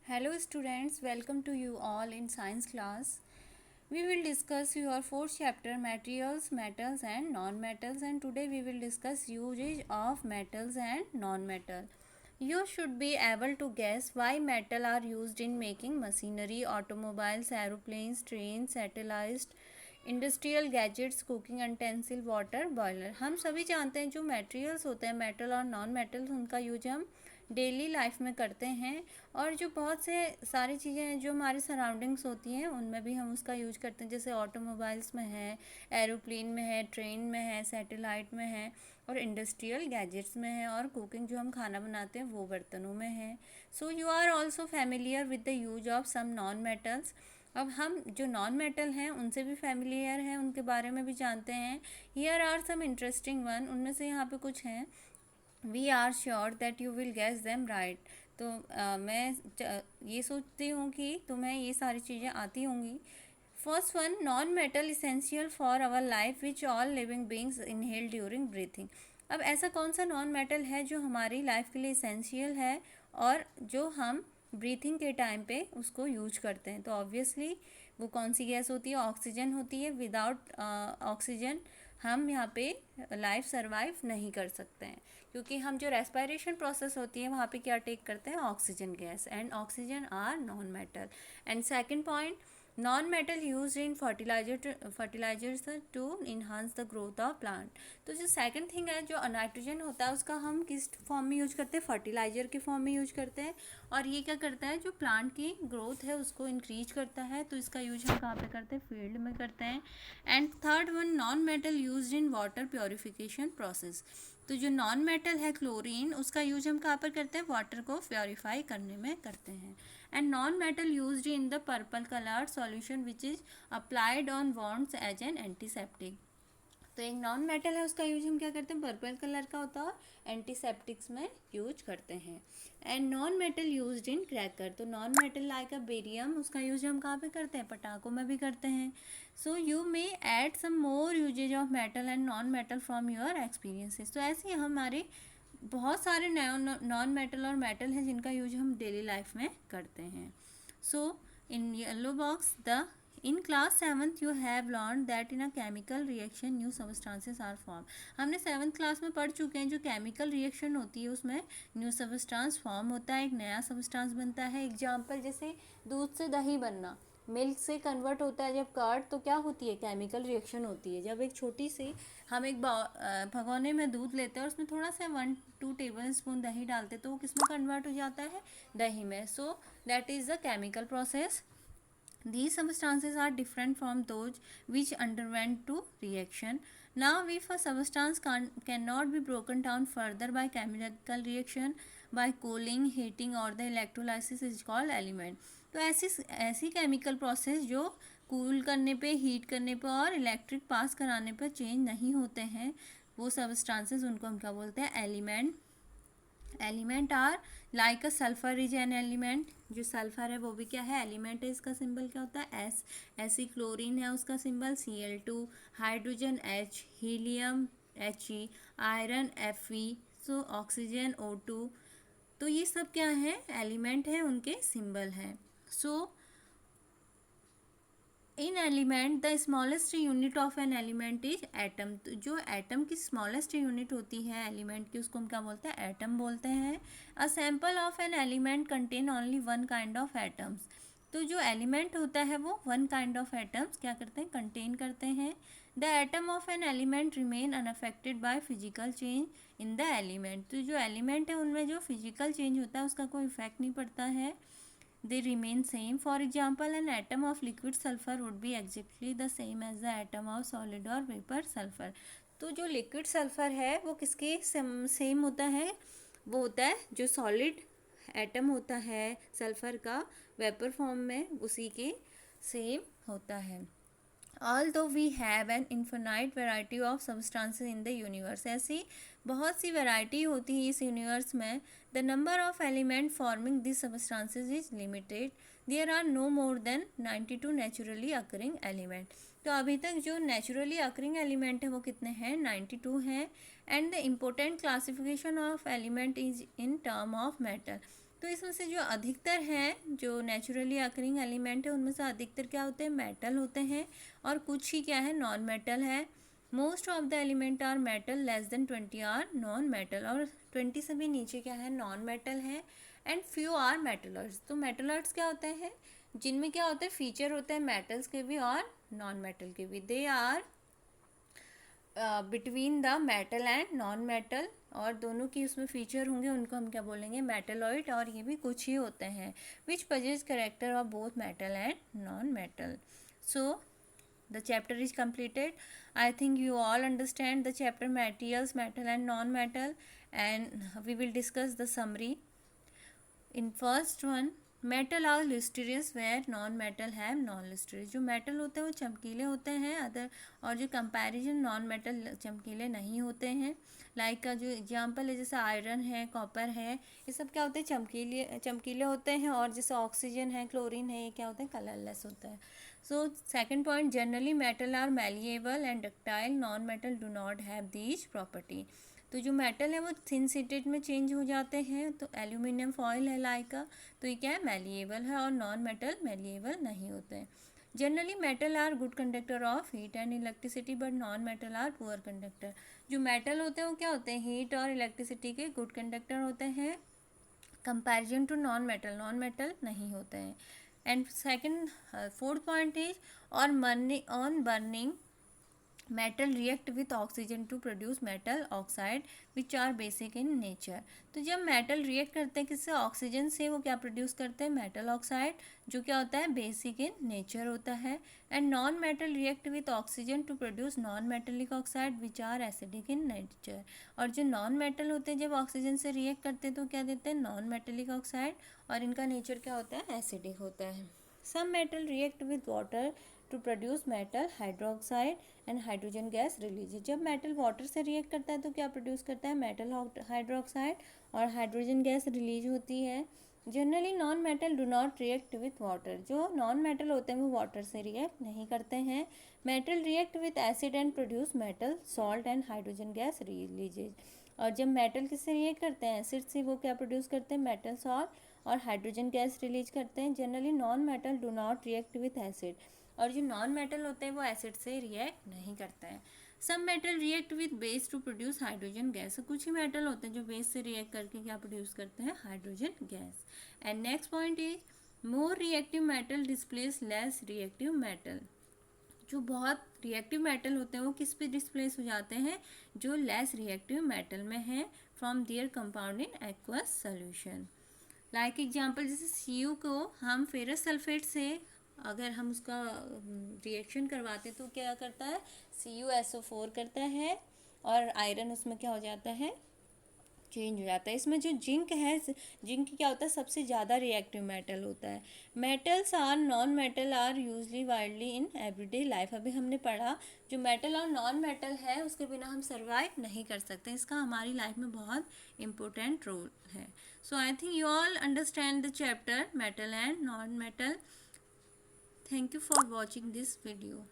Hello students, welcome to you all in science class. We will discuss your fourth chapter materials, metals and non-metals, and today we will discuss usage of metals and non-metal. You should be able to guess why metal are used in making machinery, automobiles, aeroplanes, trains, satellites, industrial gadgets, cooking utensil, water boiler. हम सभी जानते हैं जो materials होते हैं metal और non metals उनका use हम डेली लाइफ में करते हैं. और जो बहुत से सारी चीज़ें हैं जो हमारी सराउंडिंग्स होती हैं उनमें भी हम उसका यूज करते हैं. जैसे ऑटोमोबाइल्स में है, एरोप्लेन में है, ट्रेन में है, सैटेलाइट में है और इंडस्ट्रियल गैजेट्स में है. और कुकिंग जो हम खाना बनाते हैं वो बर्तनों में है. So you are also familiar with the use of some non metals. अब हम जो नॉन मेटल हैं उनसे भी फैमिलियर हैं, उनके बारे में भी जानते हैं. Here are some interesting one. उनमें से यहाँ पे कुछ हैं. We are sure that you will guess them right. तो ये सोचती हूँ कि तुम्हें ये सारी चीज़ें आती होंगी. First one, non metal essential for our life which all living beings inhale during breathing. अब ऐसा कौन सा नॉन मेटल है जो हमारी लाइफ के लिए इसेंशियल है और जो हम ब्रीथिंग के टाइम पे उसको यूज करते हैं? तो ऑब्वियसली वो कौन सी गैस होती है? ऑक्सीजन होती है. विदाउट ऑक्सीजन हम यहाँ पे लाइफ सर्वाइव नहीं कर सकते हैं, क्योंकि हम जो रेस्पिरेशन प्रोसेस होती है वहाँ पे क्या टेक करते हैं? Oxygen gas. And oxygen are non metal. And second point, non metal use in fertilizers to enhance the growth of plant. तो जो सेकंड थिंग है, जो नाइट्रोजन होता है उसका हम किस फॉर्म में यूज करते हैं? फर्टिलाइजर के फॉर्म में यूज करते हैं. और ये क्या करता है? जो प्लांट की ग्रोथ है उसको इंक्रीज करता है. तो इसका यूज हम कहाँ पे करते हैं? फील्ड में करते हैं. And third one, non metal use in water purification process. तो जो नॉन मेटल है क्लोरीन, उसका यूज हम कहाँ पर करते हैं? वाटर को प्योरीफाई करने में करते हैं. And non metal used in the purple colour solution which is applied on wounds as an antiseptic. तो एक नॉन मेटल है उसका यूज हम क्या करते हैं? पर्पल कलर का होता है, एंटीसेप्टिक्स में यूज करते हैं. And non metal used in cracker. तो non metal like a barium, उसका यूज हम कहाँ पे करते हैं? पटाखों में भी करते हैं. So you may add some more usages of metal and non metal from your experiences. तो ऐसे ही हमारे बहुत सारे नॉन मेटल और मेटल हैं जिनका यूज हम डेली लाइफ में करते हैं. So in yellow box, the in class 7th you have learn that in a chemical reaction new substances are form. हमने 7th क्लास में पढ़ चुके हैं जो केमिकल रिएक्शन होती है उसमें न्यू सबस्टांस फॉर्म होता है, एक नया सबस्टांस बनता है. एग्जाम्पल जैसे दूध से दही बनना, मिल्क से कन्वर्ट होता है जब कर्ड, तो क्या होती है? केमिकल रिएक्शन होती है. जब एक छोटी सी हम एक भगोने में दूध लेते हैं और उसमें थोड़ा सा 1-2 टेबल स्पून दही डालते हैं तो वो किस में कन्वर्ट हो जाता है? दही में. So that is the chemical process. These substances are different from those which underwent to reaction. Now, if a substance cannot be broken down further by chemical reaction, by cooling, heating or the electrolysis is called element. तो ऐसी chemical process जो cool करने पे, heat करने पे और electric पास कराने पर चेंज नहीं होते हैं, वो सबस्टांसेस उनको हम क्या बोलते हैं? Element. Element are like a sulphur is an element. जो सल्फर है वो भी क्या है? एलिमेंट है. इसका सिंबल क्या होता है? एस. ऐसी क्लोरीन है उसका symbol Cl2. Hydrogen H, helium He, iron Fe, so oxygen O2. तो ये सब क्या है? एलिमेंट है, उनके सिंबल हैं. So in element the smallest unit of an element is atom. तो जो एटम की स्मॉलेस्ट यूनिट होती है एलिमेंट की उसको हम क्या बोलते हैं? एटम बोलते हैं. A sample of an element contain only one kind of atoms. तो जो एलिमेंट होता है वो वन काइंड ऑफ एटम्स क्या करते हैं? कंटेन करते हैं. The atom of an element remain unaffected by physical change in the element. तो जो एलिमेंट है उनमें जो फिजिकल चेंज होता है उसका कोई इफेक्ट नहीं पड़ता है. They remain same. For example, an atom of liquid sulfur would be exactly the same as the atom of solid or vapor sulfur. तो जो लिक्विड सल्फर है वो किसके सेम होता है? वो होता है जो सॉलिड एटम होता है सल्फर का वेपर फॉर्म में, उसी के सेम होता है. Although we have an infinite variety of substances in the universe, ऐसी बहुत सी वैरायटी होती है इस यूनिवर्स में. the number of elements forming these substances is limited. there are no more than 92 naturally occurring element. तो अभी तक जो नेचुरली अकरिंग एलिमेंट है वो कितने हैं? 92 हैं. And the important classification of element is in term of metal. तो इसमें से जो अधिकतर है, जो नेचुरली अकरिंग एलिमेंट है, उनमें से अधिकतर क्या होते हैं, मेटल होते हैं, और कुछ ही क्या है, नॉन मेटल है। Most of the element are metal, less than 20 are non metal, और 20 से भी नीचे क्या है, नॉन मेटल है। And few are metalloids. तो मेटलर्स क्या होते हैं, जिनमें क्या होते हैं, फीचर होते हैं मेटल्स के भी और नॉन मेटल के भी। They are between the metal and non metal, और दोनों की उसमें फीचर होंगे, उनको हम क्या बोलेंगे, मेटलॉइड। और ये भी कुछ ही होते हैं which possess character of both metal and non metal. So the chapter is completed. I think you all understand the chapter materials, metal and non-metal, and we will discuss the summary. In first one, metal are lustrous where non metal have non lustrous. जो metal होते हैं वो चमकीले होते हैं other, और जो comparison non metal चमकीले नहीं होते हैं। लाइक का जो एग्जांपल है, जैसे आयरन है, कॉपर है, ये सब क्या होते हैं, चमकीले होते हैं। और जैसे ऑक्सीजन है, क्लोरीन है, ये क्या होते हैं, कलरलेस होता है। So second point, generally metal are malleable and ductile, non metal do not have these property. तो जो मेटल है वो थिन सीटेड में चेंज हो जाते हैं। तो एल्यूमिनियम फॉयल है लाइक का, तो ये क्या है, मैलिएबल है, और नॉन मेटल मैलिएबल नहीं होते हैं। Generally metal are good conductor of heat and electricity, but non metal are poor conductor. जो मेटल होते हैं वो क्या होते हैं, हीट और इलेक्ट्रिसिटी के गुड कंडक्टर होते हैं कंपैरिजन टू नॉन मेटल नहीं होते हैं। And second, fourth point is on burning metal react with oxygen to produce metal oxide which are basic in nature. तो जब मेटल रिएक्ट करते हैं किससे, ऑक्सीजन से, वो क्या प्रोड्यूस करते हैं, मेटल ऑक्साइड, जो क्या होता है, बेसिक इन नेचर होता है। And non metal react with oxygen to produce non metallic oxide which are acidic in nature. और जो नॉन मेटल होते हैं जब ऑक्सीजन से रिएक्ट करते हैं तो क्या देते हैं, नॉन मेटेलिक ऑक्साइड, और इनका नेचर क्या होता है, एसिडिक होता है। Some metal react with water to produce metal hydroxide and hydrogen gas release. जब मेटल वाटर से रिएक्ट करता है तो क्या प्रोड्यूस करता है, मेटल हाइड्रोक्साइड, और हाइड्रोजन गैस रिलीज होती है। Generally non metal do not react with water. जो नॉन मेटल होते हैं वो वाटर से रिएक्ट नहीं करते हैं। Metal react with acid and produce metal salt and hydrogen gas releases. और जब मेटल किससे रिएक्ट करते हैं, एसिड से, वो क्या प्रोड्यूस करते हैं, मेटल सॉल्ट और हाइड्रोजन गैस रिलीज करते हैं। Generally non metal do not react with acid. और जो नॉन मेटल होते हैं वो एसिड से रिएक्ट नहीं करते हैं। Some metal react with base to produce hydrogen gas. कुछ ही मेटल होते हैं जो बेस से रिएक्ट करके क्या प्रोड्यूस करते हैं, hydrogen gas. And next point is more reactive metal displace less reactive metal. जो बहुत रिएक्टिव मेटल होते हैं वो किस पे डिस्प्लेस हो जाते हैं, जो लेस रिएक्टिव मेटल में है, from there compound in aqueous solution. Like example, जैसे Cu को हम फेरस सल्फेट से अगर हम उसका रिएक्शन करवाते तो क्या करता है, CuSO4 करता है, और आयरन उसमें क्या हो जाता है, चेंज हो जाता है। इसमें जो जिंक है, जिंक क्या होता है, सबसे ज़्यादा रिएक्टिव मेटल होता है। Metals or non metal are usually widely in everyday life. अभी हमने पढ़ा जो मेटल और नॉन मेटल है उसके बिना हम सर्वाइव नहीं कर सकते, इसका हमारी लाइफ में बहुत इम्पोर्टेंट रोल है। So I think you all understand the chapter metal and non metal. Thank you for watching this video.